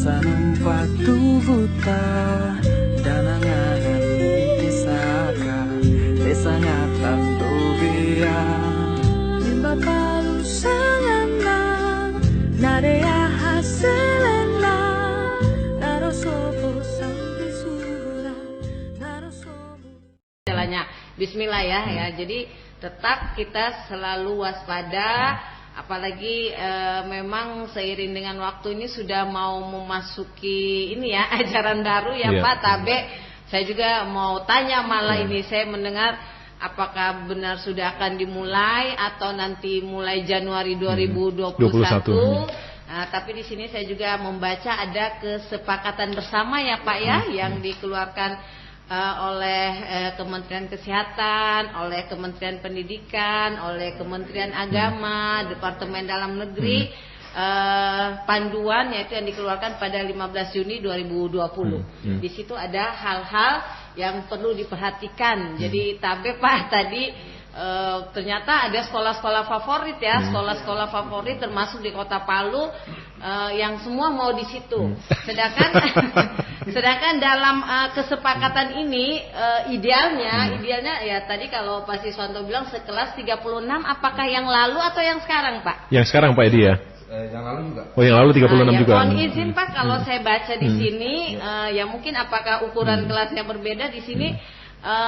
numpak buta danangan kisaka desa ngatan tobia nimba palu sangana narea haselena narosopo sampai sura narosopo. Jalannya Bismillah ya. Jadi tetap kita selalu waspada. Apalagi memang seiring dengan waktu ini sudah mau memasuki ini ya ajaran baru ya Pak Tabe. Saya juga mau tanya malah ini saya mendengar apakah benar sudah akan dimulai atau nanti mulai Januari 2021. Nah, tapi di sini saya juga membaca ada kesepakatan bersama ya Pak ya yang dikeluarkan oleh Kementerian Kesehatan, oleh Kementerian Pendidikan, oleh Kementerian Agama, Departemen Dalam Negeri, panduan yaitu yang dikeluarkan pada 15 Juni 2020. Di situ ada hal-hal yang perlu diperhatikan. Jadi Tabe Pak tadi ternyata ada sekolah-sekolah favorit ya, sekolah-sekolah favorit termasuk di Kota Palu yang semua mau di situ. Sedangkan dalam kesepakatan ini idealnya ya tadi kalau Pak Siswanto bilang sekelas 36, apakah yang lalu atau yang sekarang Pak? Yang sekarang Pak Edi ya. Yang lalu juga. Oh yang lalu 36 juga. Mohon izin Pak kalau saya baca di sini ya mungkin apakah ukuran kelasnya berbeda di sini.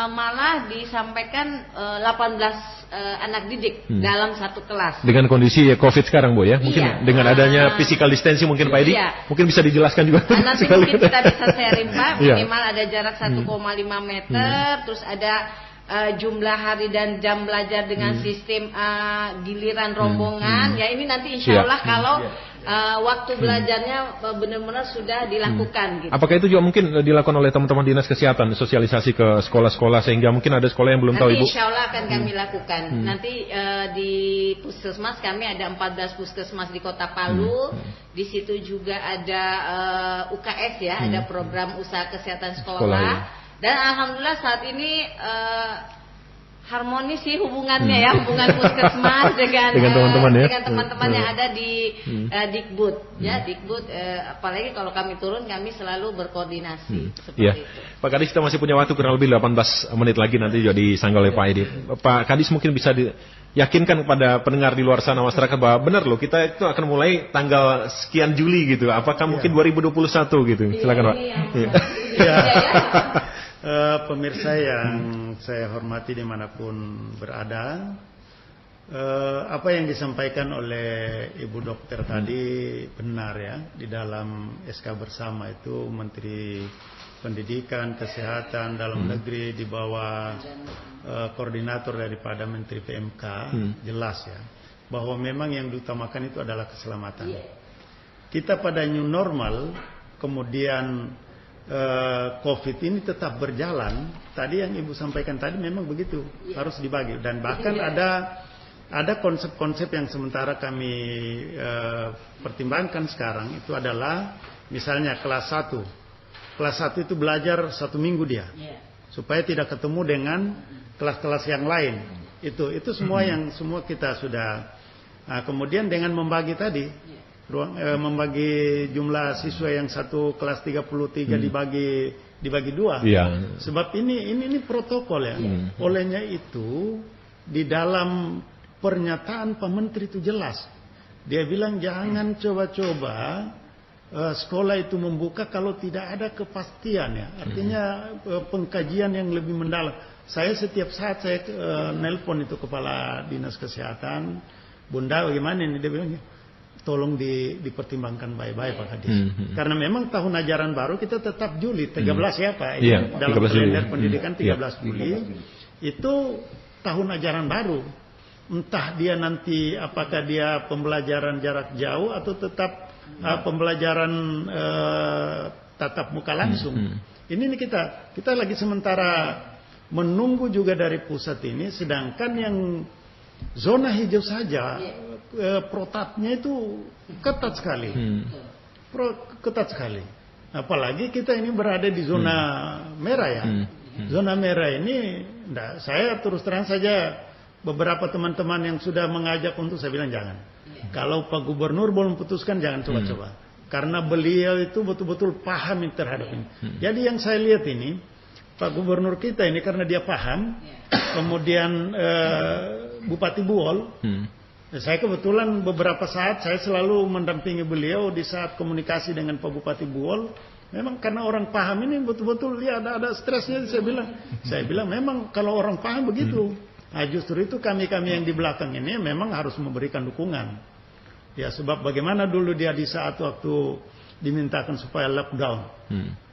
Malah disampaikan 18 anak didik dalam satu kelas. Dengan kondisi COVID sekarang Bu ya, mungkin dengan adanya physical distancing mungkin Pak Edi, mungkin bisa dijelaskan juga. Nanti mungkin kita bisa sharing Pak, minimal ada jarak 1,5 meter, terus ada jumlah hari dan jam belajar dengan sistem giliran rombongan. Ya ini nanti insya Allah kalau waktu belajarnya benar-benar sudah dilakukan gitu. Apakah itu juga mungkin dilakukan oleh teman-teman dinas kesehatan, sosialisasi ke sekolah-sekolah sehingga mungkin ada sekolah yang belum tahu Ibu? Nanti insya Allah akan kami lakukan. Nanti di puskesmas kami ada 14 puskesmas di Kota Palu. Di situ juga ada UKS ya, ada program usaha kesehatan sekolah. Dan alhamdulillah saat ini harmonis sih hubungannya ya, hubungan puskesmas dengan teman-teman dengan teman-teman yang ada di Dikbud ya, Dikbud apalagi kalau kami turun kami selalu berkoordinasi seperti itu. Pak Kadis, kita masih punya waktu kurang lebih 18 menit lagi nanti juga disanggah oleh Pak Edi. Pak Kadis mungkin bisa yakinkan kepada pendengar di luar sana masyarakat bahwa benar loh kita itu akan mulai tanggal sekian Juli gitu. Apakah mungkin 2021 gitu? Silakan Pak. Pemirsa yang saya hormati dimanapun berada, apa yang disampaikan oleh Ibu Dokter tadi benar ya. Di dalam SK bersama itu Menteri Pendidikan, Kesehatan, Dalam Negeri di bawah koordinator daripada Menteri PMK jelas ya bahwa memang yang diutamakan itu adalah keselamatan. Kita pada new normal, kemudian COVID ini tetap berjalan. Tadi yang Ibu sampaikan tadi memang begitu, harus dibagi. Dan bahkan ada konsep-konsep yang sementara kami pertimbangkan sekarang itu adalah misalnya kelas 1. Kelas 1 itu belajar 1 minggu dia, supaya tidak ketemu dengan kelas-kelas yang lain. Itu semua yang semua kita sudah. Nah, kemudian dengan membagi tadi. Membagi jumlah siswa yang satu kelas 33 dibagi 2. Sebab ini protokol ya. Olehnya itu di dalam pernyataan Pak Menteri itu jelas. Dia bilang jangan coba-coba sekolah itu membuka kalau tidak ada kepastian ya. Artinya pengkajian yang lebih mendalam. Saya setiap saat saya nelpon itu kepala dinas kesehatan, Bunda bagaimana ini, dia bilang tolong dipertimbangkan baik-baik Pak Kadis. Karena memang tahun ajaran baru kita tetap Juli 13 ya Pak. Dalam kalender pendidikan 13 Juli. Itu tahun ajaran baru. Entah dia nanti apakah dia pembelajaran jarak jauh atau tetap pembelajaran tatap muka langsung. Ini kita lagi sementara menunggu juga dari pusat ini, sedangkan yang zona hijau saja protapnya itu ketat sekali. Ketat sekali. Apalagi kita ini berada di zona merah ya. Zona merah ini saya terus terang saja beberapa teman-teman yang sudah mengajak untuk, saya bilang jangan. Kalau Pak Gubernur belum putuskan jangan coba-coba. karena beliau itu betul-betul paham terhadap ini. Jadi yang saya lihat ini, Pak Gubernur kita ini karena dia paham, kemudian Bupati Buol, saya kebetulan beberapa saat saya selalu mendampingi beliau di saat komunikasi dengan Pak Bupati Buol. Memang karena orang paham ini betul-betul dia ada stresnya. Saya bilang memang kalau orang paham begitu. Nah, justru itu kami yang di belakang ini memang harus memberikan dukungan. Ya sebab bagaimana dulu dia di saat waktu dimintakan supaya lockdown.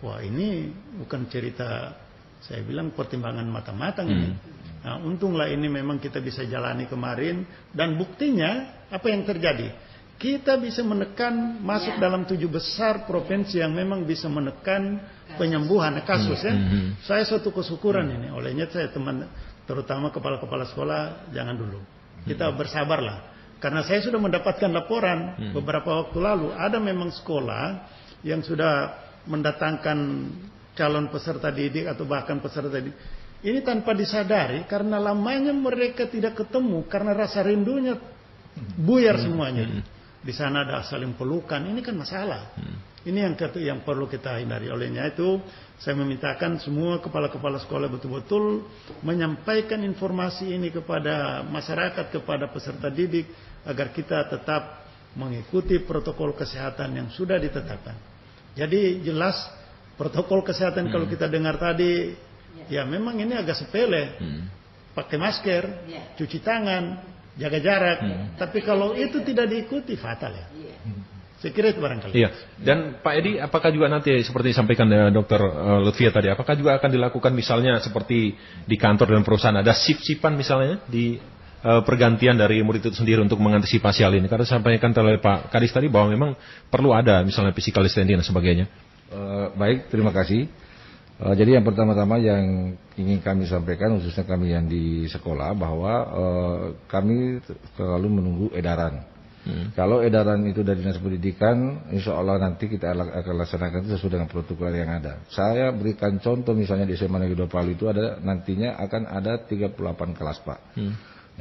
Wah ini bukan cerita, saya bilang pertimbangan matang-matang ini. Nah, untunglah ini memang kita bisa jalani kemarin, dan buktinya apa yang terjadi? Kita bisa menekan masuk dalam 7 besar provinsi yang memang bisa menekan penyembuhan kasus ya. Saya suatu kesyukuran ini. Olehnya saya teman, terutama kepala-kepala sekolah, jangan dulu. Kita bersabarlah. Karena saya sudah mendapatkan laporan beberapa waktu lalu, ada memang sekolah yang sudah mendatangkan calon peserta didik atau bahkan peserta didik. Ini tanpa disadari karena lamanya mereka tidak ketemu karena rasa rindunya buyar semuanya. Di sana ada saling pelukan, ini kan masalah. Ini yang perlu kita hindari. Olehnya itu saya memintakan semua kepala-kepala sekolah betul-betul menyampaikan informasi ini kepada masyarakat, kepada peserta didik agar kita tetap mengikuti protokol kesehatan yang sudah ditetapkan. Jadi jelas protokol kesehatan kalau kita dengar tadi, ya memang ini agak sepele. Pakai masker, cuci tangan, jaga jarak. Tapi kalau itu tidak diikuti fatal ya. Saya kira itu barangkali. Iya. Dan Pak Edi, apakah juga nanti seperti disampaikan Dr. Lutfia tadi, apakah juga akan dilakukan misalnya seperti di kantor dan perusahaan ada shift-shiftan misalnya di pergantian dari murid itu sendiri untuk mengantisipasi hal ini? Karena disampaikan oleh Pak Kadis tadi bahwa memang perlu ada misalnya physical distancing dan sebagainya. Baik, terima kasih. Jadi yang pertama-tama yang ingin kami sampaikan, khususnya kami yang di sekolah, bahwa kami selalu menunggu edaran. Kalau edaran itu dari Dinas Pendidikan, insya Allah nanti kita akan laksanakan itu sesuai dengan protokol yang ada. Saya berikan contoh misalnya di SMA Negeri 2 Palu itu ada nantinya akan ada 38 kelas Pak.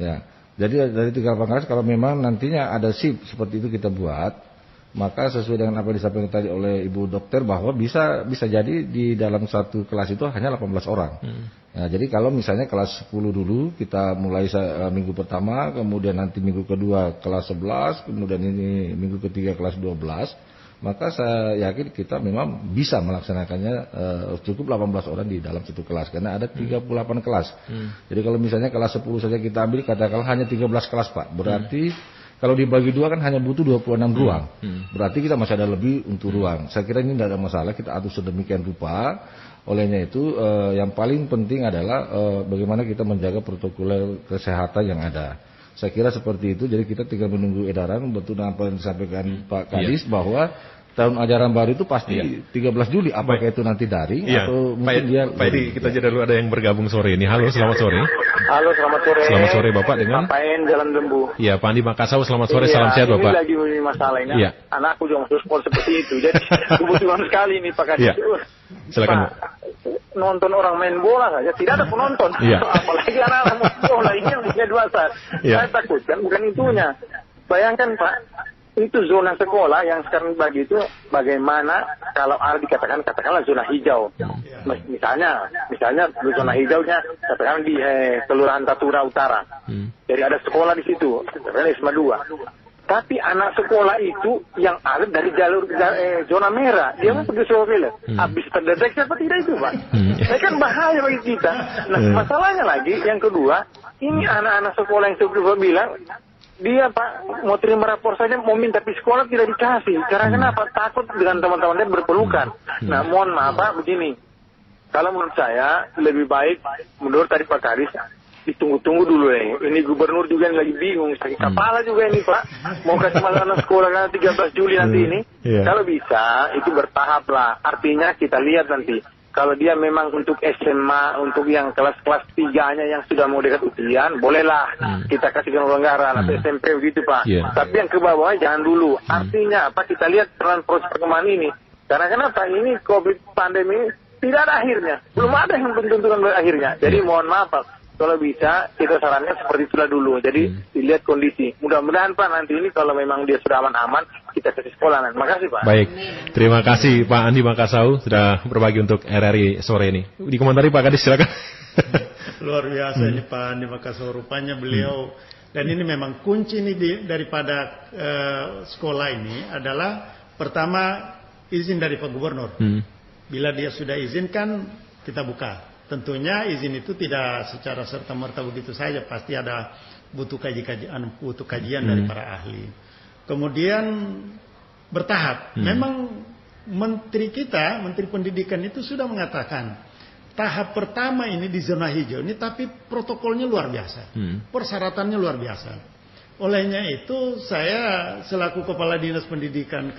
Ya, jadi dari 38 kelas kalau memang nantinya ada shift seperti itu kita buat, maka sesuai dengan apa yang disampaikan tadi oleh Ibu Dokter bahwa bisa jadi di dalam satu kelas itu hanya 18 orang. Nah, jadi kalau misalnya kelas 10 dulu kita mulai minggu pertama, kemudian nanti minggu kedua kelas 11, kemudian ini minggu ketiga kelas 12, maka saya yakin kita memang bisa melaksanakannya cukup 18 orang di dalam satu kelas karena ada 38 kelas. Jadi kalau misalnya kelas 10 saja kita ambil katakanlah hanya 13 kelas Pak, berarti kalau dibagi dua kan hanya butuh 26 ruang. Berarti kita masih ada lebih untuk ruang. Saya kira ini tidak ada masalah, kita atur sedemikian rupa. Olehnya itu yang paling penting adalah bagaimana kita menjaga protokol kesehatan yang ada. Saya kira seperti itu, jadi kita tinggal menunggu edaran. Betul apa yang disampaikan Pak Kadis bahwa tahun ajaran baru itu pasti 13 Juli. Apakah itu nanti daring atau mungkin dia... Pak Edi, kita jeda dulu, ada yang bergabung sore ini. Halo, selamat sore. Halo, selamat sore. Selamat sore Bapak dengan Pak En Jalan Lembu. Iya, Pak Andi Makassau, selamat sore, salam sehat Bapak. Ini lagi masalah ini. Anakku juga masuk sport seperti itu. Jadi kebutuhan sekali ini Pak Kadis. Silakan. Pak, nonton orang main bola saja tidak ada penonton. Apalagi anak-anak main bola ini yang punya 2 saat. Saya takutkan bukan itunya. Bayangkan Pak, itu zona sekolah yang sekarang begitu, bagaimana kalau ada katakanlah zona hijau. Misalnya zona hijaunya katakanlah di Kelurahan Tatura Utara. Jadi ada sekolah di situ, katakanlah SMA 2. Tapi anak sekolah itu yang ada dari jalur zona merah, dia mau pergi sekolah. Habis terdeteksi apa tidak itu Pak? Ini kan bahaya bagi kita. Nah masalahnya lagi yang kedua, ini anak-anak sekolah yang sebelumnya bilang, dia Pak mau terima rapor saja, mau minta pergi sekolah tidak dikasih. Karena kenapa? Takut dengan teman-teman dia berpelukan. Nah mohon maaf Pak, begini. Kalau menurut saya lebih baik, menurut tadi Pak Kadis, ditunggu-tunggu dulu ini gubernur juga yang lagi bingung, sakit kepala juga ini Pak, mau kasih anak sekolah kan 13 Juli nanti ini. Kalau bisa itu bertahap lah, artinya kita lihat nanti kalau dia memang untuk SMA, untuk yang kelas-kelas 3-nya yang sudah mau dekat ujian, bolehlah kita kasihkan anggaran atau SMP begitu Pak. Tapi yang ke bawahnya jangan dulu. Artinya apa, kita lihat peran proses perkembangan ini. Karena kenapa ini COVID pandemi tidak ada akhirnya, belum ada yang menentukan akhirnya. Jadi mohon maaf Pak, kalau bisa kita sarannya seperti itulah dulu. Jadi dilihat kondisi. Mudah-mudahan Pak nanti ini kalau memang dia sudah aman-aman kita kasih sekolah. Makasih Pak. Baik, terima kasih Pak Andi Makassau sudah berbagi untuk RRI sore ini. Dikomentari Pak Kadis, silakan. Luar biasa ini Pak Andi Makassau, rupanya beliau dan ini memang kunci ini daripada sekolah ini adalah pertama izin dari Pak Gubernur. Bila dia sudah izinkan kita buka. Tentunya izin itu tidak secara serta-merta begitu saja, pasti ada butuh kajian dari para ahli. Kemudian bertahap. Memang Menteri Pendidikan itu sudah mengatakan tahap pertama ini di zona hijau ini, tapi protokolnya luar biasa, persyaratannya luar biasa. Olehnya itu saya selaku Kepala Dinas Pendidikan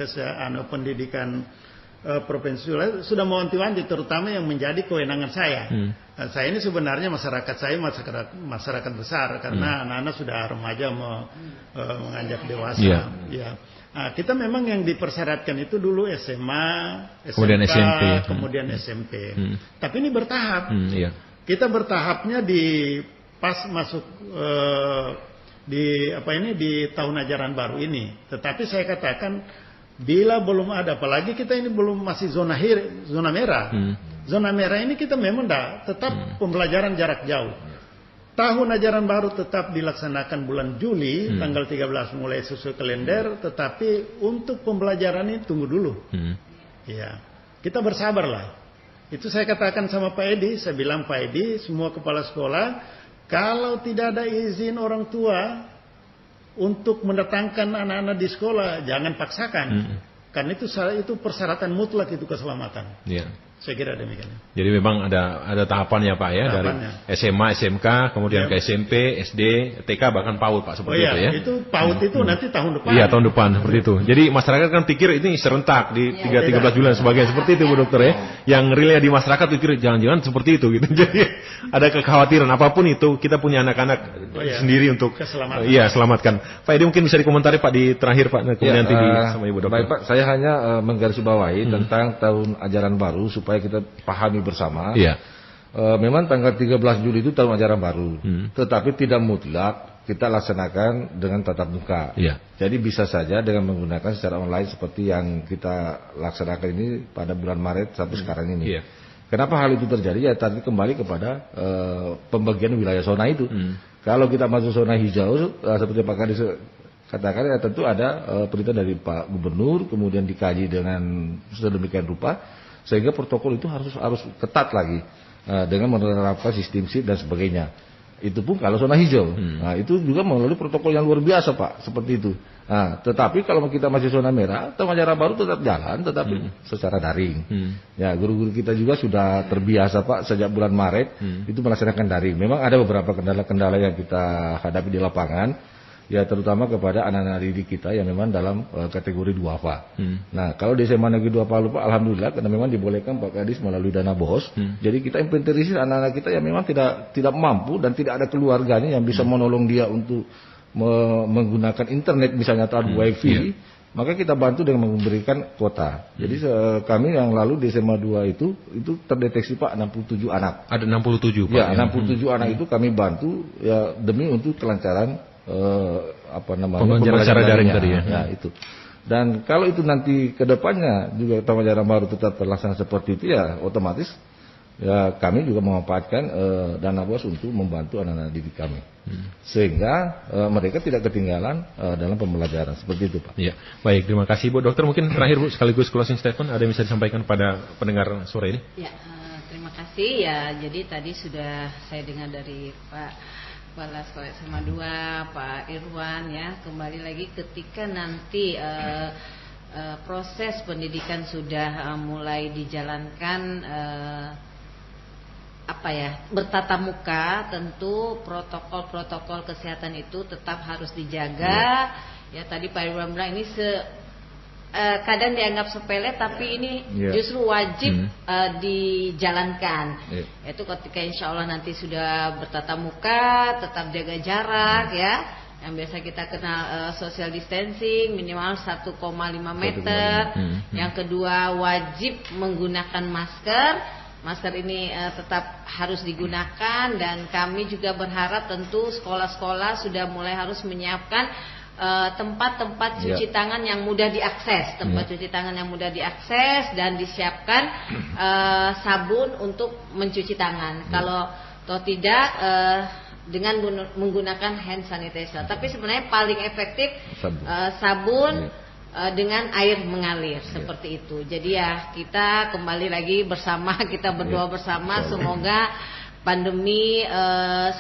Provinsi sudah mewanti-wanti terutama yang menjadi kewenangan saya. Saya ini sebenarnya masyarakat besar karena anak-anak sudah remaja menganjak dewasa. Ya. Nah, kita memang yang dipersyaratkan itu dulu SMA, kemudian SMP, kemudian SMP. Tapi ini bertahap. Kita bertahapnya di pas masuk di tahun ajaran baru ini. Tetapi saya katakan bila belum ada, apalagi kita ini belum masih zona merah. Zona merah ini kita memang tetap pembelajaran jarak jauh. Tahun ajaran baru tetap dilaksanakan bulan Juli, tanggal 13 mulai sesuai kalender, tetapi untuk pembelajaran ini tunggu dulu. Ya, kita bersabarlah. Itu saya katakan sama Pak Edi, saya bilang Pak Edi, semua kepala sekolah, kalau tidak ada izin orang tua untuk mendatangkan anak-anak di sekolah, jangan paksakan. Karena itu persyaratan mutlak itu keselamatan. Saya kira demikian. Jadi memang ada tahapannya Pak ya, tahapannya. Dari SMA, SMK, kemudian ke SMP, SD, TK, bahkan PAUD Pak, seperti itu ya. Itu PAUD itu nanti tahun depan. Iya, tahun depan seperti itu. Jadi masyarakat kan pikir ini serentak di 13 Juli dan sebagainya, seperti itu Bu Dokter ya. Yang realnya di masyarakat pikir jangan-jangan seperti itu gitu. Jadi ada kekhawatiran apapun itu, kita punya anak-anak sendiri untuk selamatkan. Pak Edi mungkin bisa dikomentari Pak di terakhir Pak, kemudian nanti sama Ibu Dokter. Baik Pak, saya hanya menggarisbawahi tentang tahun ajaran baru supaya kita pahami bersama. Memang tanggal 13 Juli itu tahun ajaran baru, tetapi tidak mutlak kita laksanakan dengan tatap muka. Jadi bisa saja dengan menggunakan secara online seperti yang kita laksanakan ini pada bulan Maret sampai sekarang ini. Kenapa hal itu terjadi? Ya tadi kembali kepada pembagian wilayah zona itu. Kalau kita masuk zona hijau seperti Pak Kadis katakan, ya tentu ada perintah dari Pak Gubernur, kemudian dikaji dengan sedemikian rupa sehingga protokol itu harus ketat lagi dengan menerapkan sistem SIP dan sebagainya. Itu pun kalau zona hijau. Nah, itu juga melalui protokol yang luar biasa Pak, seperti itu. Nah, tetapi kalau kita masih zona merah, tahun ajaran baru tetap jalan, tetapi secara daring. Ya, guru-guru kita juga sudah terbiasa Pak sejak bulan Maret itu melaksanakan daring. Memang ada beberapa kendala-kendala yang kita hadapi di lapangan. Ya terutama kepada anak-anak didik kita yang memang dalam kategori duafa. Nah kalau di SMA Negeri 2 Palu Pak, alhamdulillah karena memang dibolehkan Pak Kadis melalui dana BOS. Jadi kita inventarisir anak-anak kita yang memang tidak mampu dan tidak ada keluarganya yang bisa menolong dia untuk menggunakan internet misalnya atau wifi. Maka kita bantu dengan memberikan kuota. Jadi kami yang lalu di SMA 2 itu terdeteksi Pak 67 anak. Ada 67 Pak. Ya 67 anak itu kami bantu ya demi untuk kelancaran pembelajaran secara daring tadi ya. Ya itu. Dan kalau itu nanti kedepannya juga tahun ajaran baru tetap terlaksana seperti itu ya otomatis ya kami juga memanfaatkan dana BOS untuk membantu anak-anak didik kami sehingga mereka tidak ketinggalan dalam pembelajaran seperti itu Pak. Iya. Baik, terima kasih Bu Dokter. Mungkin terakhir Bu sekaligus closing statement ada yang bisa disampaikan pada pendengar sore ini? Ya, terima kasih ya. Jadi tadi sudah saya dengar dari Pak Kepala Sekolah SMA 2 Pak Irwan ya, kembali lagi ketika nanti proses pendidikan sudah mulai dijalankan bertatap muka, tentu protokol kesehatan itu tetap harus dijaga. Ya tadi Pak Irwan bilang ini kadang dianggap sepele tapi ini justru wajib dijalankan. Yaitu ketika insya Allah nanti sudah bertatap muka, tetap jaga jarak ya. Yang biasa kita kenal social distancing minimal 1,5 meter. Yang kedua wajib menggunakan masker. masker ini tetap harus digunakan, dan kami juga berharap tentu sekolah-sekolah sudah mulai harus menyiapkan tempat-tempat cuci tangan yang mudah diakses, cuci tangan yang mudah diakses, dan disiapkan sabun untuk mencuci tangan. Kalau atau tidak dengan menggunakan hand sanitizer. Tapi sebenarnya paling efektif sabun dengan air mengalir seperti itu. Jadi ya kita kembali lagi bersama, kita berdoa bersama semoga pandemi 19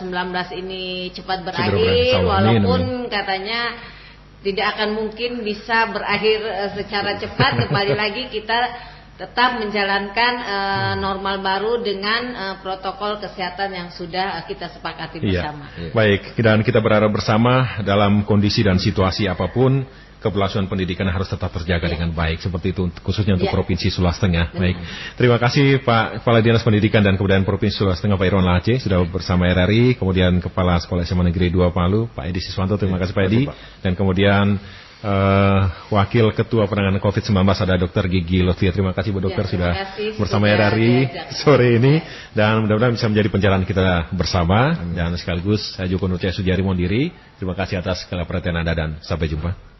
ini cepat berakhir, walaupun katanya tidak akan mungkin bisa berakhir secara cepat. Kembali lagi kita tetap menjalankan normal baru dengan protokol kesehatan yang sudah kita sepakati bersama. Baik, dan kita berharap bersama dalam kondisi dan situasi apapun keberlangsungan pendidikan harus tetap terjaga dengan baik, seperti itu khususnya untuk Provinsi Sulawesi Tengah. Baik, terima kasih Pak Kepala Dinas Pendidikan dan Kebudayaan Provinsi Sulawesi Tengah Pak Irwan Lace sudah bersama RRI, kemudian Kepala Sekolah SMA Negeri 2 Palu Pak Edi Siswanto, terima kasih Pak Edi, dan kemudian Wakil Ketua Penanganan COVID-19 ada Dr. Gigi Lutfia. Terima kasih Bu Dokter sudah bersama RRI sore ini, dan mudah-mudahan bisa menjadi penjalanan kita bersama. Dan sekaligus saya Joko Nurcaya Sujari mohon diri. Terima kasih atas segala perhatian Anda dan sampai jumpa.